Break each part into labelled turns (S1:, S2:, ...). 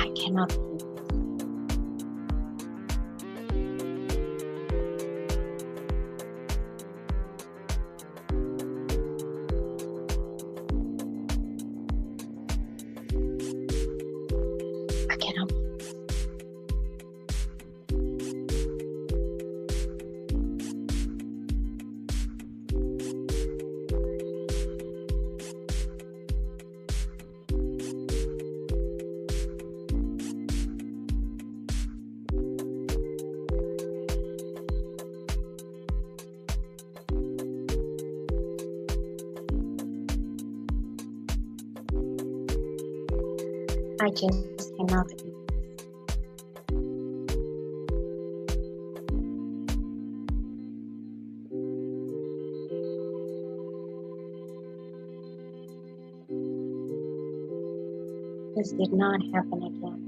S1: I cannot. I cannot. I just cannot. This did not happen again.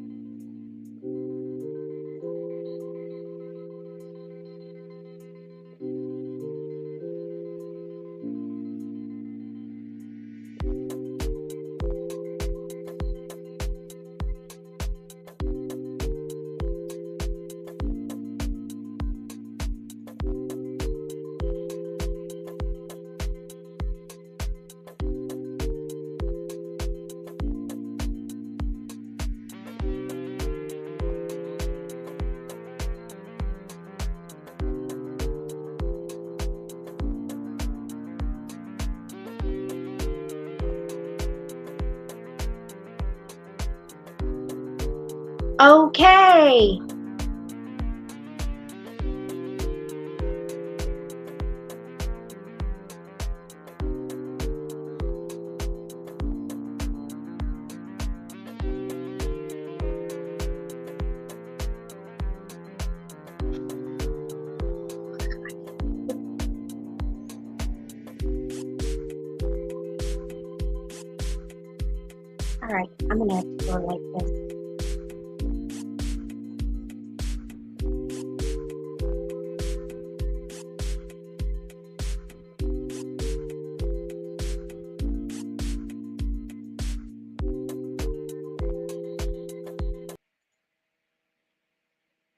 S1: Okay. All right, I'm gonna have to go like this.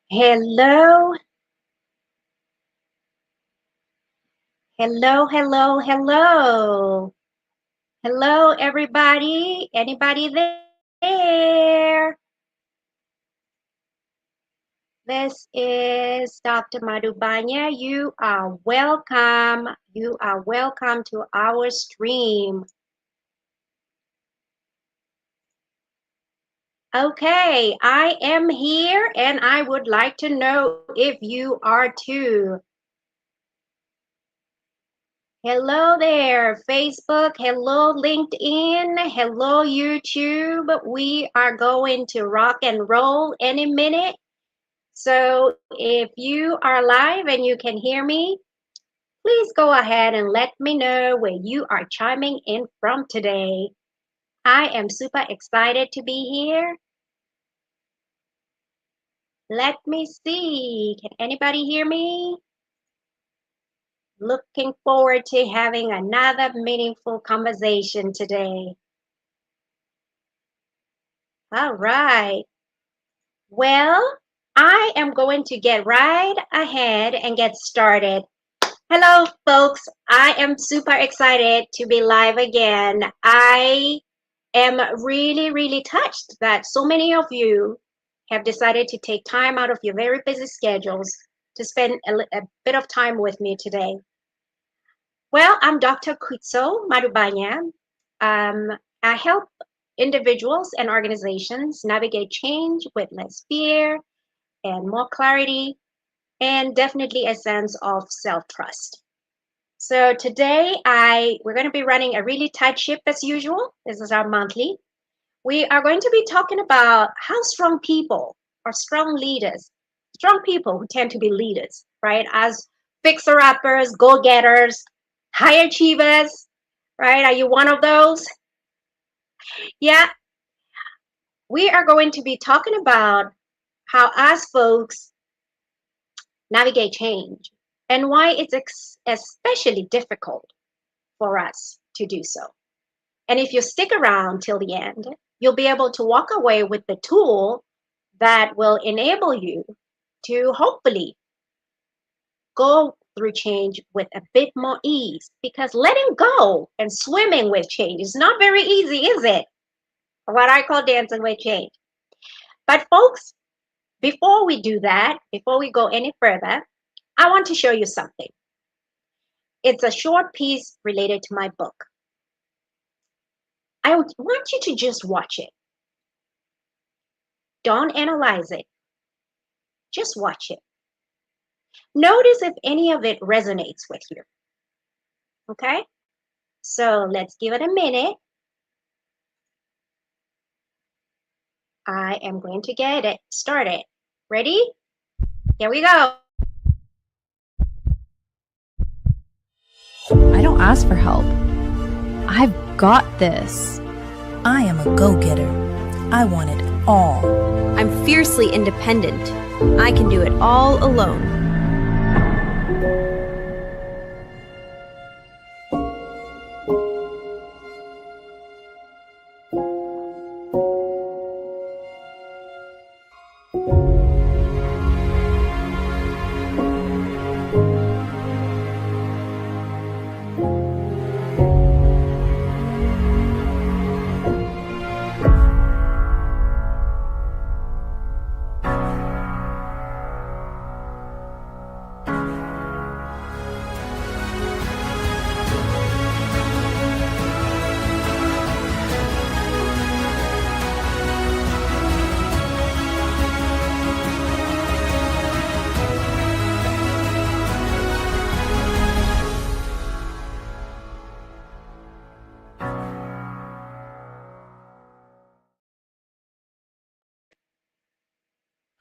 S1: Hello, hello, hello, hello. Hello, everybody. Anybody there? This is Dr. Madhubanya. You are welcome. You are welcome to our stream. Okay, I am here and I would like to know if you are too. Hello there, Facebook. Hello, LinkedIn. Hello, YouTube. We are going to rock and roll any minute. So if you are live and you can hear me, please go ahead and let me know where you are chiming in from today. I am super excited to be here. Let me see. Can anybody hear me? Looking forward to having another meaningful conversation today. All right. Well, I am going to get right ahead and get started. Hello, folks. I am super excited to be live again. I am really, really touched that so many of you have decided to take time out of your very busy schedules to spend a bit of time with me today. Well, I'm Dr. Kuitso Madhubanya. I help individuals and organizations navigate change with less fear and more clarity, and definitely a sense of self-trust. So today we're going to be running a really tight ship as usual. This is our monthly. We are going to be talking about how strong people are strong leaders, strong people who tend to be leaders, right? As fixer-uppers, go-getters, high achievers, right? Are you one of those? Yeah. We are going to be talking about how us folks navigate change and why it's especially difficult for us to do so. And if you stick around till the end, you'll be able to walk away with the tool that will enable you to hopefully go through change with a bit more ease, because letting go and swimming with change is not very easy, is it? What I call dancing with change. But folks, before we do that, before we go any further, I want to show you something. It's a short piece related to my book. I want you to just watch it. Don't analyze it. Just watch it. Notice if any of it resonates with you. Okay? So let's give it a minute. I am going to get it started. Ready? Here we go.
S2: I don't ask for help. I've got this.
S3: I am a go-getter. I want it all.
S4: I'm fiercely independent. I can do it all alone.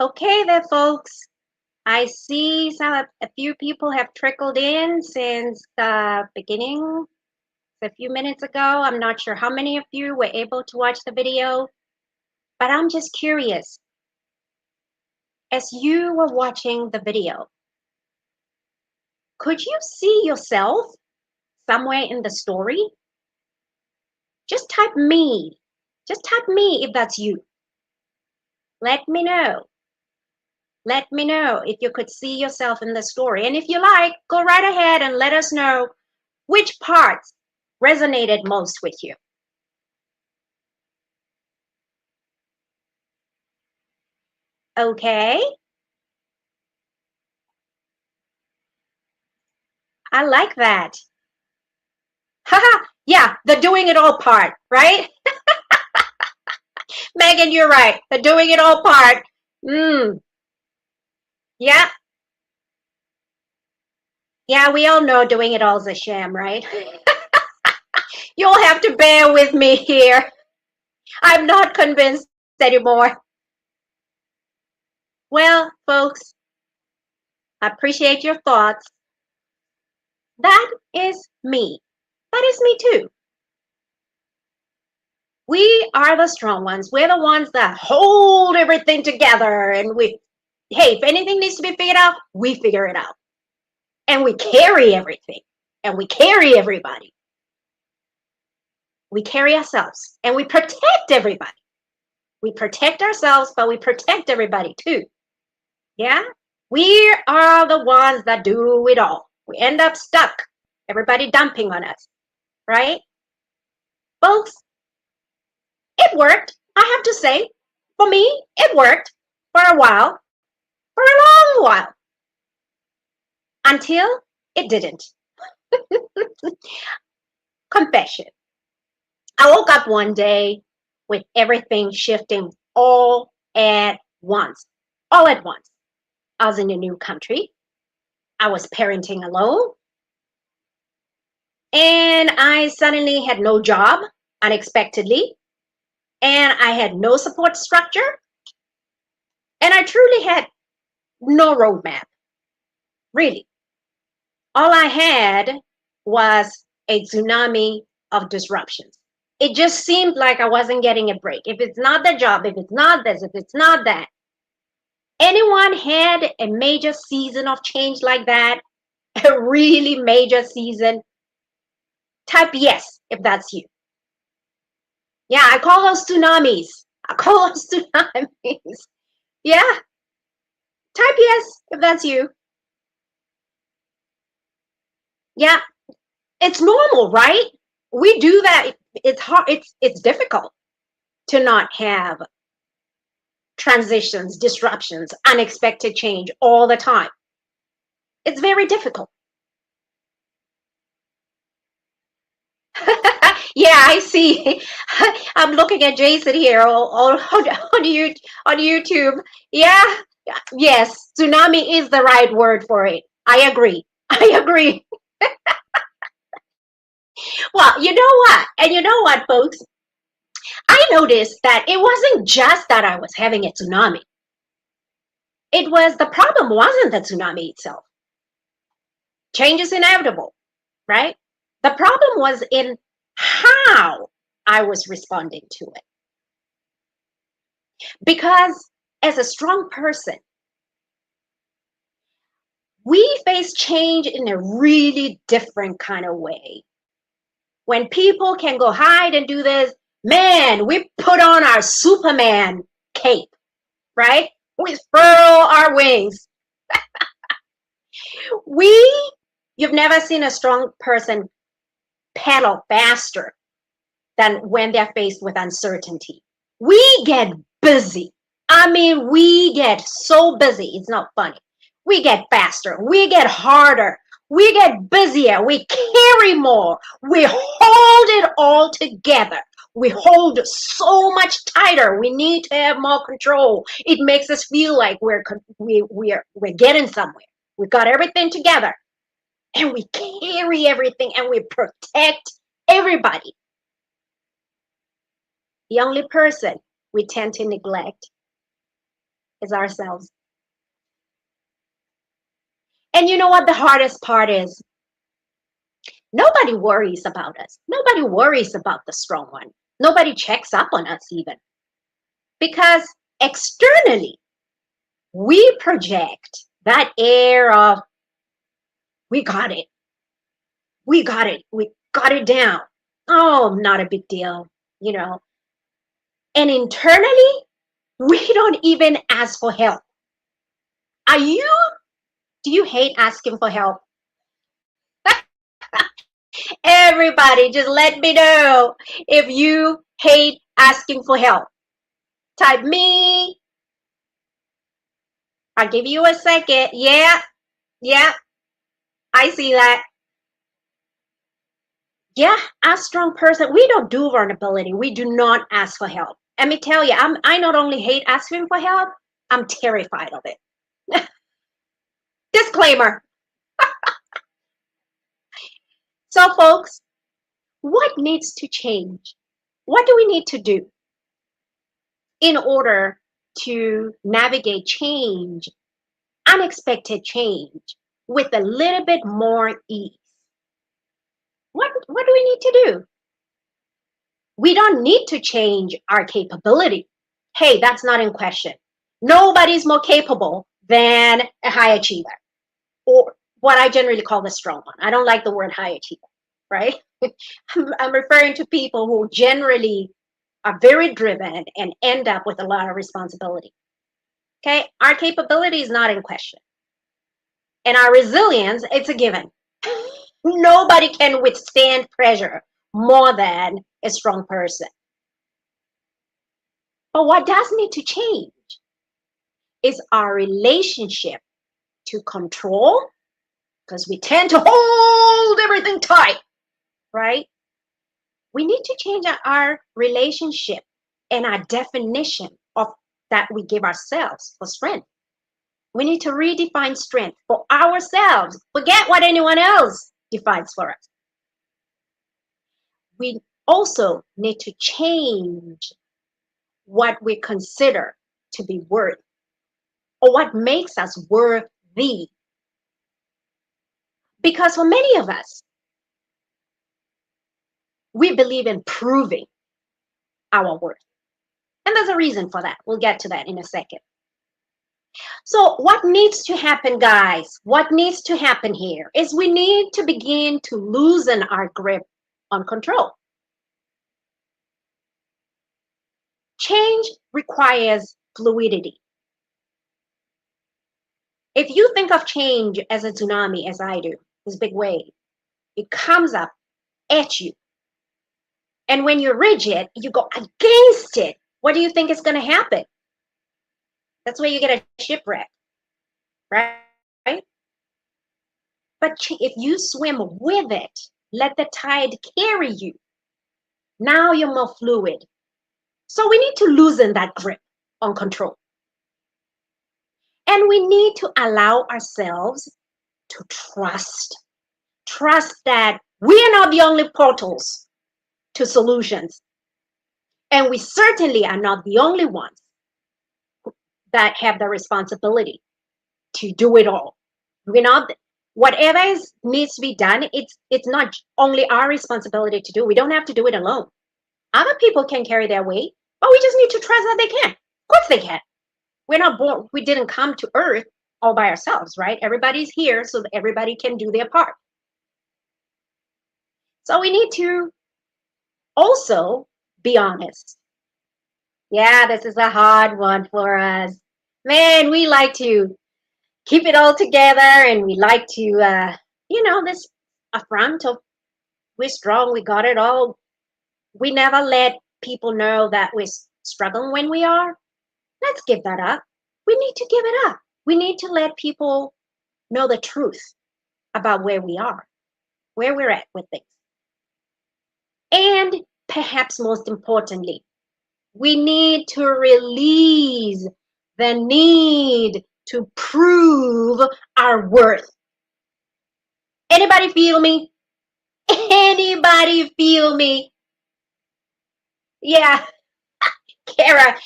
S1: Okay there, folks. I see a few people have trickled in since the beginning, a few minutes ago. I'm not sure how many of you were able to watch the video, but I'm just curious. As you were watching the video, could you see yourself somewhere in the story? Just type me. Just type me if that's you. Let me know. Let me know if you could see yourself in the story. And if you like, go right ahead and let us know which parts resonated most with you. Okay. I like that. Haha, yeah, the doing it all part, right? Megan, you're right. The doing it all part. Yeah. Yeah, we all know doing it all is a sham, right? You'll have to bear with me here. I'm not convinced anymore. Well, folks, I appreciate your thoughts. That is me. That is me too. We are the strong ones. We're the ones that hold everything together. And hey, if anything needs to be figured out, we figure it out. And we carry everything. And we carry everybody. We carry ourselves. And we protect everybody. We protect ourselves, but we protect everybody too. Yeah? We are the ones that do it all. We end up stuck. Everybody dumping on us. Right? Folks, it worked. I have to say, for me, it worked for a while, for a long while, until it didn't. Confession. I woke up one day with everything shifting all at once. All at once. I was in a new country. I was parenting alone. And I suddenly had no job, unexpectedly. And I had no support structure. And I truly had no roadmap. Really. All I had was a tsunami of disruptions. It just seemed like I wasn't getting a break. If it's not the job, if it's not this, if it's not that. Anyone had a major season of change like that? A really major season? Type yes if that's you. Yeah, I call those tsunamis. I call those tsunamis. Yeah, type yes if that's you. Yeah, it's normal, right? We do that. It's hard. It's difficult to not have transitions, disruptions, unexpected change all the time. It's very difficult. Yeah, I see. I'm looking at Jason here on YouTube. Yeah, yes, tsunami is the right word for it. I agree. I agree. Well, you know what? And you know what, folks? I noticed that it wasn't just that I was having a tsunami. It was the problem wasn't the tsunami itself. Change is inevitable, right? The problem was in how I was responding to it. Because as a strong person, we face change in a really different kind of way. When people can go hide and do this, man, we put on our Superman cape, right? We furl our wings. You've never seen a strong person pedal faster than when they're faced with uncertainty. We get busy. I mean, we get so busy. It's not funny. We get faster. We get harder. We get busier. We carry more. We hold it all together. We hold so much tighter. We need to have more control. It makes us feel like we're getting somewhere. We got everything together, and we carry everything, and we protect everybody. The only person we tend to neglect is ourselves. And you know what the hardest part is? Nobody worries about us. Nobody worries about the strong one. Nobody checks up on us even. Because externally, we project that air of, we got it. We got it. We got it down. Oh, not a big deal, you know. And internally, we don't even ask for help. Do you hate asking for help? Everybody, just let me know if you hate asking for help. Type me. I'll give you a second. Yeah, I see that. Yeah, as strong person, we don't do vulnerability. We do not ask for help. Let me tell you, I not only hate asking for help, I'm terrified of it. Disclaimer. So, folks, what needs to change? What do we need to do in order to navigate change, unexpected change, with a little bit more ease? What do we need to do? We don't need to change our capability. Hey, that's not in question. Nobody's more capable than a high achiever, or what I generally call the strong one. I don't like the word high achiever, right? I'm referring to people who generally are very driven and end up with a lot of responsibility. Okay, our capability is not in question. And our resilience, it's a given. Nobody can withstand pressure more than a strong person. But what does need to change is our relationship to control, because we tend to hold everything tight, right? We need to change our relationship and our definition of that we give ourselves for strength. We need to redefine strength for ourselves. Forget what anyone else defines for us. We also need to change what we consider to be worth, or what makes us worthy. Because for many of us, we believe in proving our worth. And there's a reason for that. We'll get to that in a second. So what needs to happen, guys? What needs to happen here is we need to begin to loosen our grip on control. Change requires fluidity. If you think of change as a tsunami, as I do, this big wave, it comes up at you. And when you're rigid, you go against it. What do you think is going to happen? That's where you get a shipwreck, right? But if you swim with it, let the tide carry you. Now you're more fluid. So we need to loosen that grip on control. And we need to allow ourselves to trust that we are not the only portals to solutions. And we certainly are not the only ones that have the responsibility to do it all. We're not, whatever needs to be done, it's not only our responsibility to do. We don't have to do it alone. Other people can carry their weight, but we just need to trust that they can. Of course they can. We're not born, we didn't come to earth all by ourselves, right? Everybody's here so that everybody can do their part. So we need to also be honest. Yeah, this is a hard one for us. Man, we like to keep it all together, and we like to, this affront of we're strong, we got it all. We never let people know that we're struggling when we are. Let's give that up. We need to give it up. We need to let people know the truth about where we are, where we're at with things. And perhaps most importantly, we need to release the need to prove our worth. Anybody feel me? Anybody feel me? Yeah, Kara.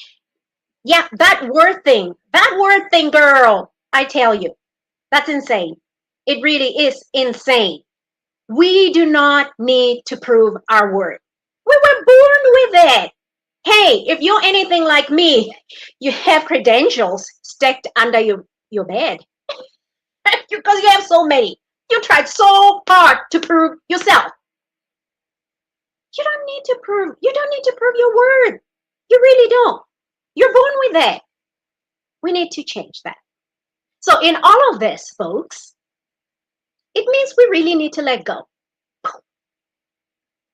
S1: Yeah, that word thing, girl, I tell you, that's insane. It really is insane. We do not need to prove our worth. We were born with it. Hey, if you're anything like me, you have credentials stacked under your bed because you have so many. You tried so hard to prove yourself. You don't need to prove your worth. You really don't. You're born with it. We need to change that. So in all of this, folks, it means we really need to let go.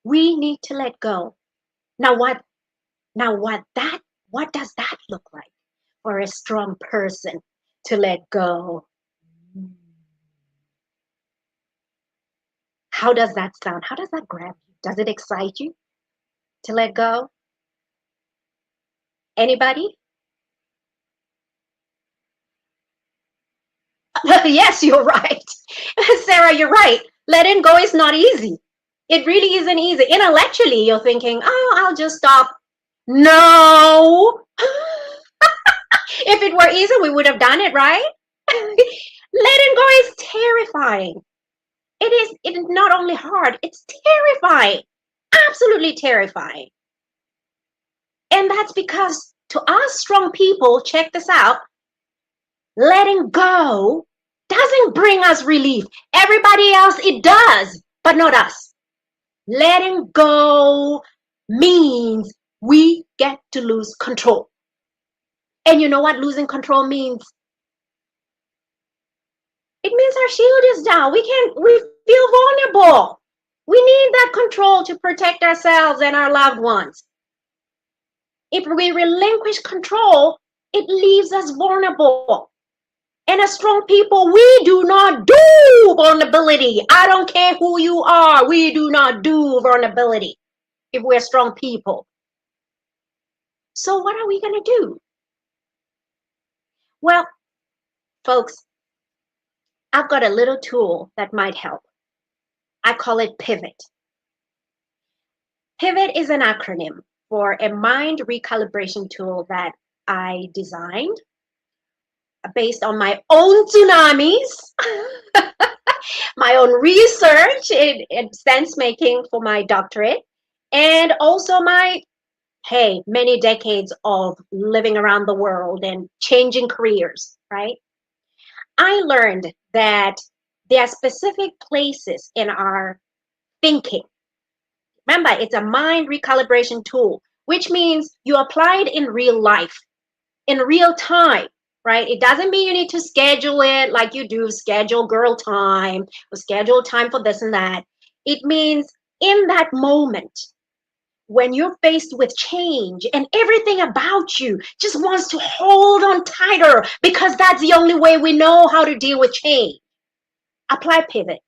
S1: We need to let go. Now what does that look like for a strong person to let go? How does that sound? How does that grab you? Does it excite you to let go? Anybody? Yes, you're right. Sarah, you're right. Letting go is not easy. It really isn't easy. Intellectually, you're thinking, oh, I'll just stop. No. If it were easy, we would have done it, right? Letting go is terrifying. It is not only hard, it's terrifying. Absolutely terrifying. And that's because to us strong people, check this out, letting go doesn't bring us relief. Everybody else, it does, but not us. Letting go means we get to lose control. And you know what losing control means? It means our shield is down. We feel vulnerable. We need that control to protect ourselves and our loved ones. If we relinquish control, it leaves us vulnerable. And as strong people, we do not do vulnerability. I don't care who you are. We do not do vulnerability if we're strong people. So what are we going to do? Well, folks, I've got a little tool that might help. I call it Pivot. Pivot is an acronym for a mind recalibration tool that I designed based on my own tsunamis, my own research in sense making for my doctorate, and also my, many decades of living around the world and changing careers, right? I learned that there are specific places in our thinking. Remember, it's a mind recalibration tool which means you apply it in real life, in real time, right? It doesn't mean you need to schedule it like you do, schedule girl time or schedule time for this and that. It means in that moment, when you're faced with change and everything about you just wants to hold on tighter because that's the only way we know how to deal with change, apply pivot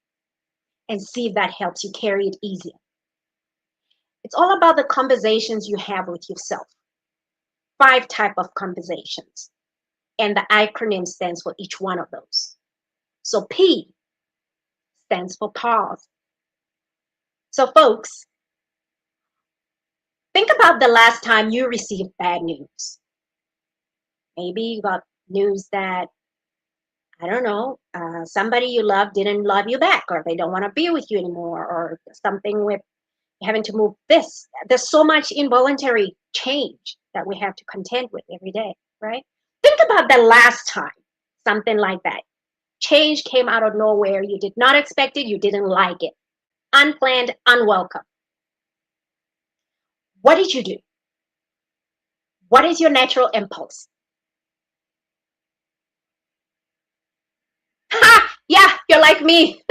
S1: and see if that helps you carry it easier. It's all about the conversations you have with yourself. 5 types of conversations, and the acronym stands for each one of those. So P stands for pause. So folks, think about the last time you received bad news. Maybe you got news that, I don't know, somebody you love didn't love you back, or they don't want to be with you anymore, or something with having to move this. There's so much involuntary change that we have to contend with every day, right? Think about the last time something like that. Change came out of nowhere. You did not expect it. You didn't like it. Unplanned, unwelcome. What did you do? What is your natural impulse? Ha! Yeah, you're like me.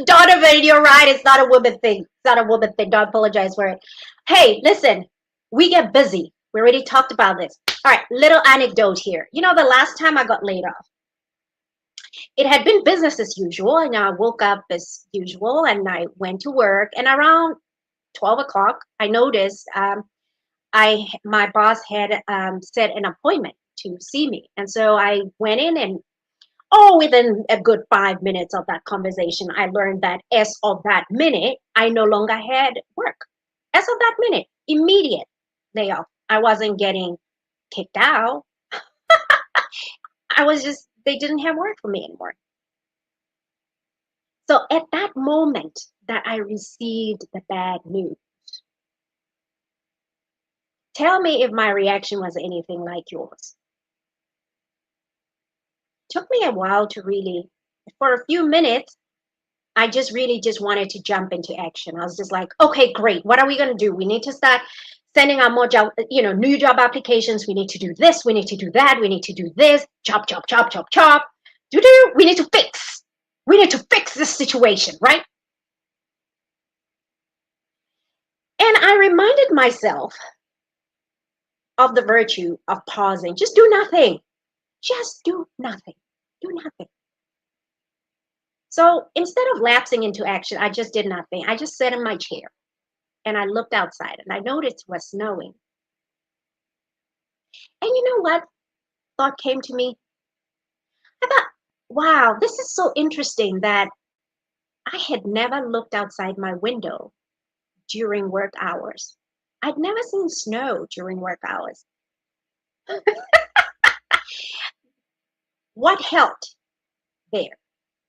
S1: Donovan, you're right. It's not a woman thing. It's not a woman thing. Don't apologize for it. Hey, listen, we get busy. We already talked about this. All right, little anecdote here. You know, the last time I got laid off, it had been business as usual, and I woke up as usual, and I went to work. And around 12 o'clock, I noticed my boss had set an appointment to see me. And so I went in, and within a good 5 minutes of that conversation, I learned that as of that minute, I no longer had work. As of that minute, immediate layoff. I wasn't getting kicked out. They didn't have work for me anymore. So at that moment that I received the bad news, tell me if my reaction was anything like yours. Took me a while to really, for a few minutes, I just really just wanted to jump into action. I was just like, okay, great. What are we going to do? We need to start sending out more job, new job applications. We need to do this. We need to do that. We need to do this. Chop, chop, chop, chop, chop. We need to fix. We need to fix this situation, right? And I reminded myself of the virtue of pausing. Just do nothing. Just do nothing. Do nothing. So instead of lapsing into action, I just did nothing. I just sat in my chair and I looked outside and I noticed it was snowing. And you know what thought came to me? I thought, wow, this is so interesting that I had never looked outside my window during work hours. I'd never seen snow during work hours. What helped there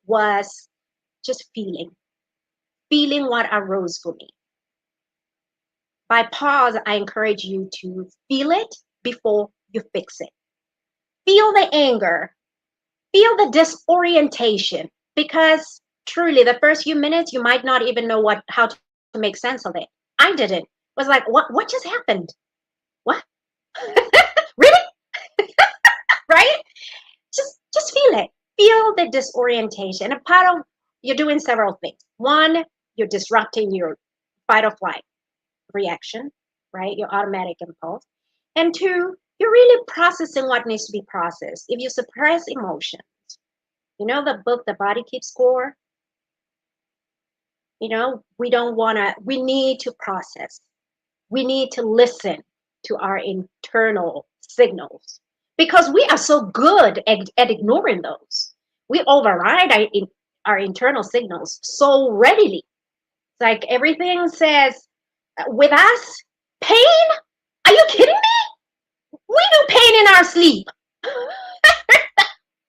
S1: was just feeling what arose for me. By pause, I encourage you to feel it before you fix it. Feel the anger, feel the disorientation, because truly the first few minutes, you might not even know how to make sense of it. I didn't. It was like, what just happened? What? Really? Right? Just feel it. Feel the disorientation. And part of, you're doing several things. One, you're disrupting your fight or flight reaction, right? Your automatic impulse. And 2, you're really processing what needs to be processed. If you suppress emotions, you know the book, The Body Keeps Score? We need to process. We need to listen to our internal signals because we are so good at ignoring those. We override our internal signals so readily. It's like everything says, with us, pain? Are you kidding me? We do pain in our sleep.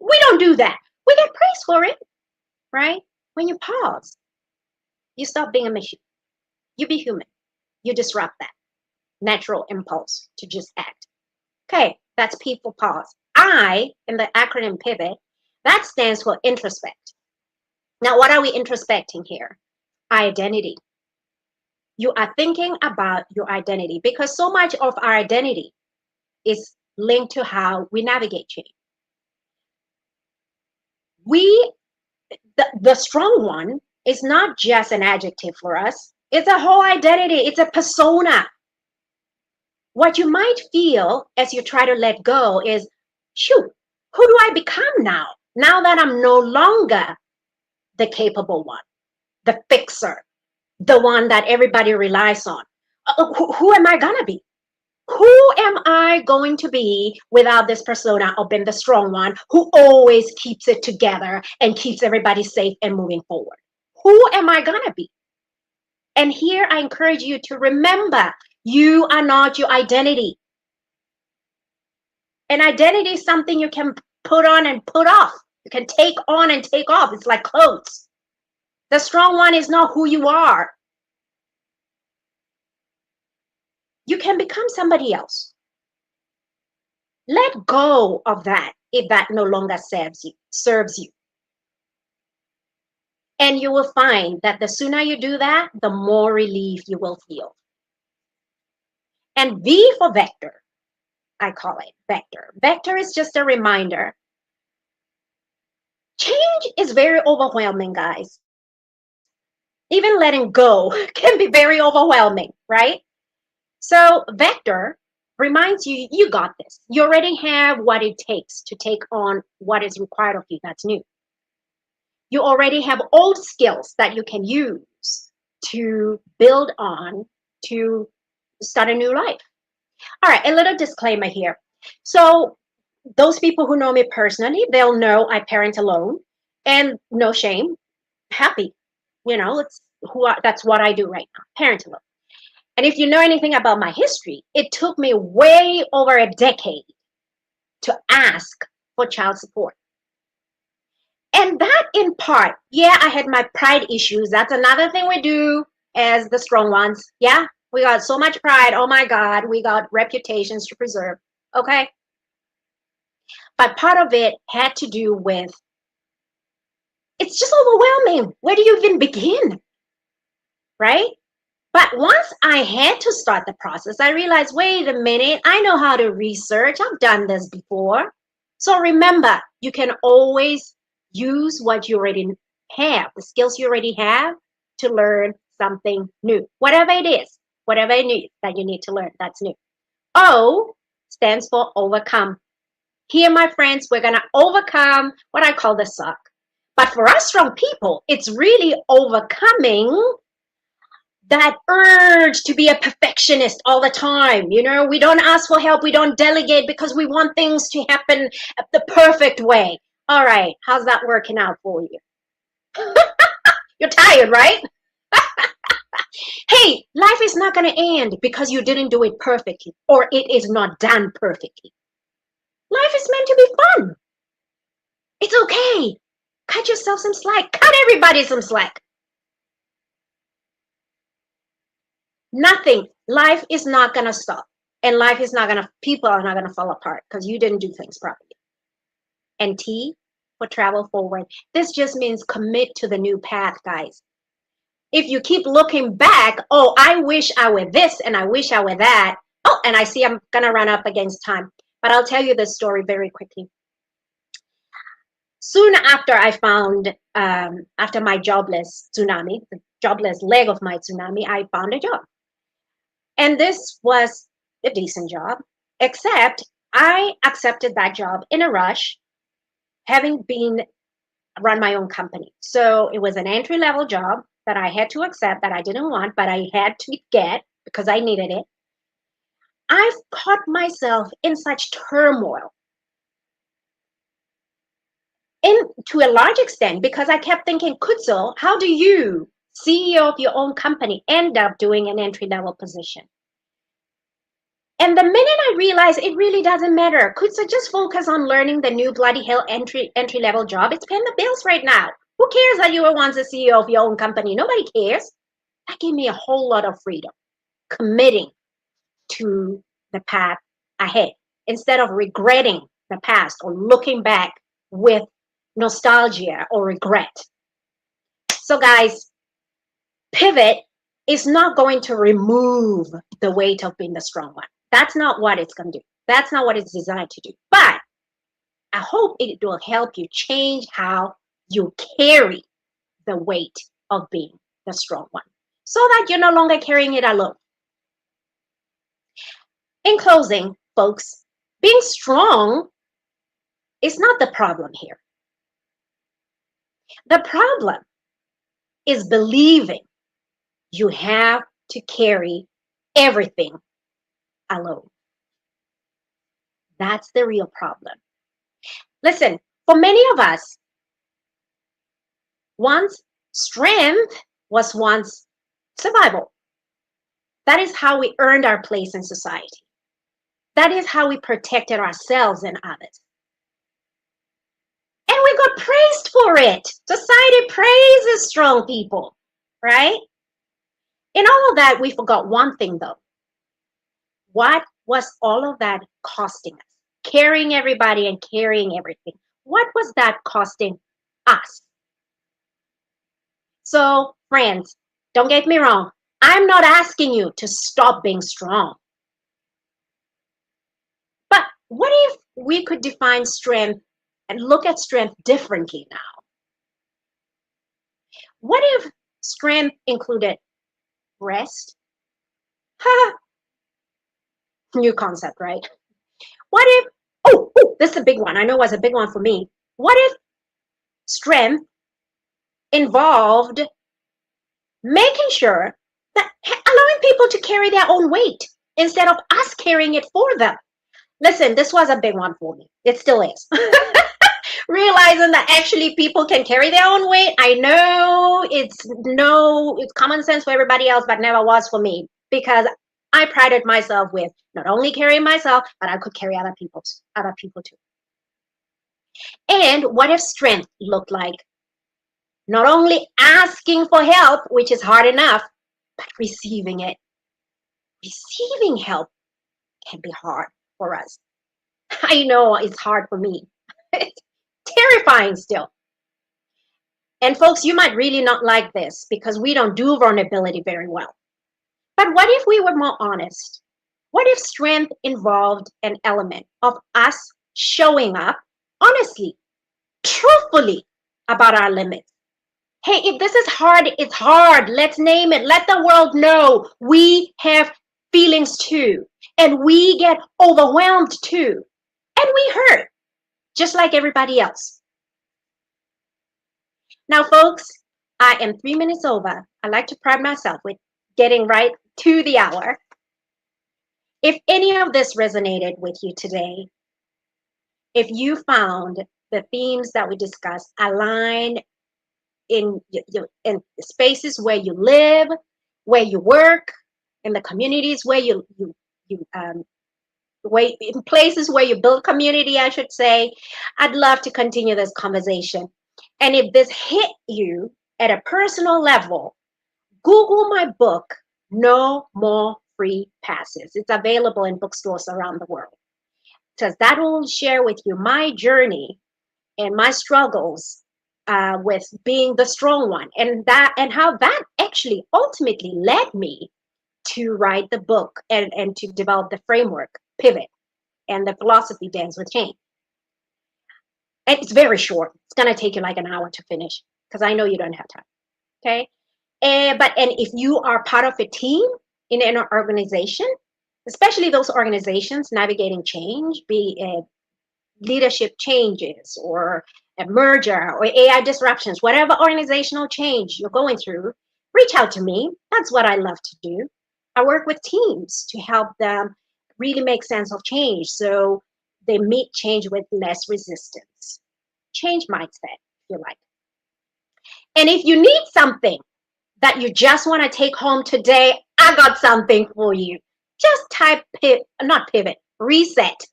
S1: We don't do that. We get praise for it, right? When you pause, you stop being a machine. You be human. You disrupt that natural impulse to just act. Okay, that's P for pause. I, in the acronym PIVOT, that stands for introspect. Now, what are we introspecting here? Identity. you are thinking about your identity, because so much of our identity is linked to how we navigate change. The strong one is not just an adjective for us. It's a whole identity. It's a persona. What you might feel as you try to let go is, shoot, who do I become now? Now that I'm no longer the capable one, the fixer, the one that everybody relies on. Who am I gonna be? Who am I going to be without this persona of being the strong one who always keeps it together and keeps everybody safe and moving forward? Who am I gonna be? And here I encourage you to remember, you are not your identity. An identity is something you can put on and put off. You can take on and take off. It's like clothes. The strong one is not who you are. You can become somebody else. Let go of that if that no longer serves you. And you will find that the sooner you do that, the more relief you will feel. And V for vector, I call it vector. Vector is just a reminder. Change is very overwhelming, guys. Even letting go can be very overwhelming, right? So vector reminds you, you got this. You already have what it takes to take on what is required of you that's new. You already have old skills that you can use to build on to start a new life. All right, a little disclaimer here. So those people who know me personally, they'll know I parent alone, and no shame, happy. You know, that's what I do right now, parent alone. And if you know anything about my history, it took me way over a decade to ask for child support. And that in part, yeah, I had my pride issues. That's another thing we do as the strong ones. Yeah, we got so much pride. Oh my God, we got reputations to preserve. Okay. But part of it had to do with, it's just overwhelming. Where do you even begin? Right? But once I had to start the process, I realized, wait a minute, I know how to research. I've done this before. So remember, you can always use what you already have, the skills you already have, to learn something new. Whatever it is that you need to learn, that's new. O stands for overcome. Here, my friends, we're going to overcome what I call the suck. But for us strong people, it's really overcoming that urge to be a perfectionist all the time. You know, we don't ask for help, we don't delegate because we want things to happen the perfect way. All right, how's that working out for you? You're tired, right? Hey, life is not going to end because you didn't do it perfectly or it is not done perfectly. Life is meant to be fun. It's okay. Cut yourself some slack. Cut everybody some slack. Nothing. Life is not going to stop. And life is not going to, people are not going to fall apart because you didn't do things properly. And T for travel forward. This just means commit to the new path, guys. If you keep looking back, oh, I wish I were this and I wish I were that. Oh, and I see I'm going to run up against time. But I'll tell you this story very quickly. Soon after I found, after my jobless tsunami, the jobless leg of my tsunami, I found a job. And this was a decent job, except I accepted that job in a rush, having run my own company. So it was an entry-level job that I had to accept, that I didn't want, but I had to get because I needed it. I've caught myself in such turmoil. And to a large extent, because I kept thinking, Kutso, how do you, CEO of your own company, end up doing an entry-level position? And the minute I realized it really doesn't matter, Kutso, just focus on learning the new bloody hell entry-level job. It's paying the bills right now. Who cares that you were once a CEO of your own company? Nobody cares. That gave me a whole lot of freedom, committing to the path ahead instead of regretting the past or looking back with nostalgia or regret. So guys, pivot It's not going to remove the weight of being the strong one. That's not what it's going to do. That's not what it's designed to do. But I hope it will help you change how you carry the weight of being the strong one so that you're no longer carrying it alone. In closing, folks, being strong is not the problem here. The problem is believing you have to carry everything alone. That's the real problem. Listen, for many of us, strength was once survival. That is how we earned our place in society. That is how we protected ourselves and others. And we got praised for it. Society praises strong people, right? In all of that, we forgot one thing though. What was all of that costing us? Carrying everybody and carrying everything. What was that costing us? So, friends, don't get me wrong. I'm not asking you to stop being strong. But what if we could define strength and look at strength differently now? What if strength included rest? New concept, right? What if, this is a big one. I know it was a big one for me. What if strength involved making sure that allowing people to carry their own weight instead of us carrying it for them? Listen, this was a big one for me. It still is. Realizing that actually people can carry their own weight. I know it's common sense for everybody else, but never was for me, because I prided myself with not only carrying myself, but I could carry other people too. And what if strength looked like not only asking for help, which is hard enough, but receiving it? Receiving help can be hard for us. I know it's hard for me. It's terrifying still. And folks, you might really not like this because we don't do vulnerability very well. But what if we were more honest? What if strength involved an element of us showing up honestly, truthfully about our limits? Hey, if this is hard, it's hard. Let's name it. Let the world know we have feelings too. And we get overwhelmed too. And we hurt, just like everybody else. Now, folks, I am 3 minutes over. I like to pride myself with getting right to the hour. If any of this resonated with you today, if you found the themes that we discussed align in spaces where you live, where you work, in the communities where in places where you build community, I should say, I'd love to continue this conversation. And if this hit you at a personal level, Google my book, No More Free Passes. It's available in bookstores around the world. Because that will share with you my journey and my struggles with being the strong one, and how that actually ultimately led me to write the book and to develop the framework, Pivot, and the philosophy Dance with Change. And it's very short. It's going to take you like an hour to finish because I know you don't have time. Okay. And if you are part of a team in an organization, especially those organizations navigating change, be it leadership changes or a merger or AI disruptions, whatever organizational change you're going through, reach out to me. That's what I love to do. I work with teams to help them really make sense of change so they meet change with less resistance. Change mindset, if you like. And if you need something that you just want to take home today, I got something for you. Just type reset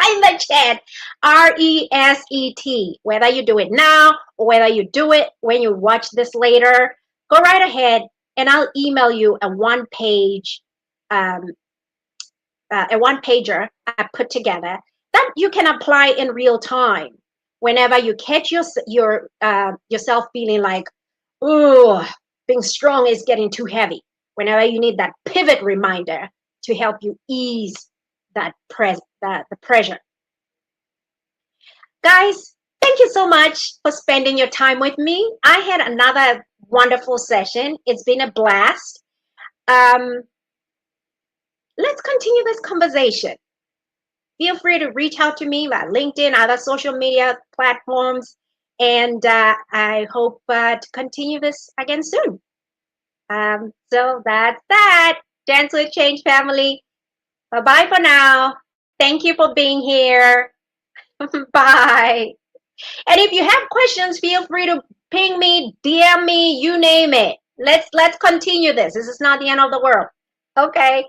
S1: in the chat, RESET. Whether you do it now or whether you do it when you watch this later, go right ahead and I'll email you a one-pager I put together that you can apply in real time whenever you catch yourself feeling like, oh, being strong is getting too heavy. whenever you need that pivot reminder to help you ease the pressure. Guys, thank you so much for spending your time with me. I had another wonderful session. It's been a blast. Um, let's continue this conversation. Feel free to reach out to me via LinkedIn, other social media platforms, and I hope to continue this again soon. So that's that. Dance with Change family. Bye-bye for now. Thank you for being here. Bye. And if you have questions, feel free to ping me, DM me, you name it. Let's continue this. This is not the end of the world. Okay.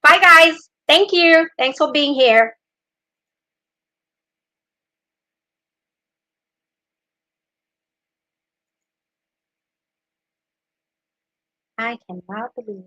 S1: Bye guys. Thank you. Thanks for being here. I cannot believe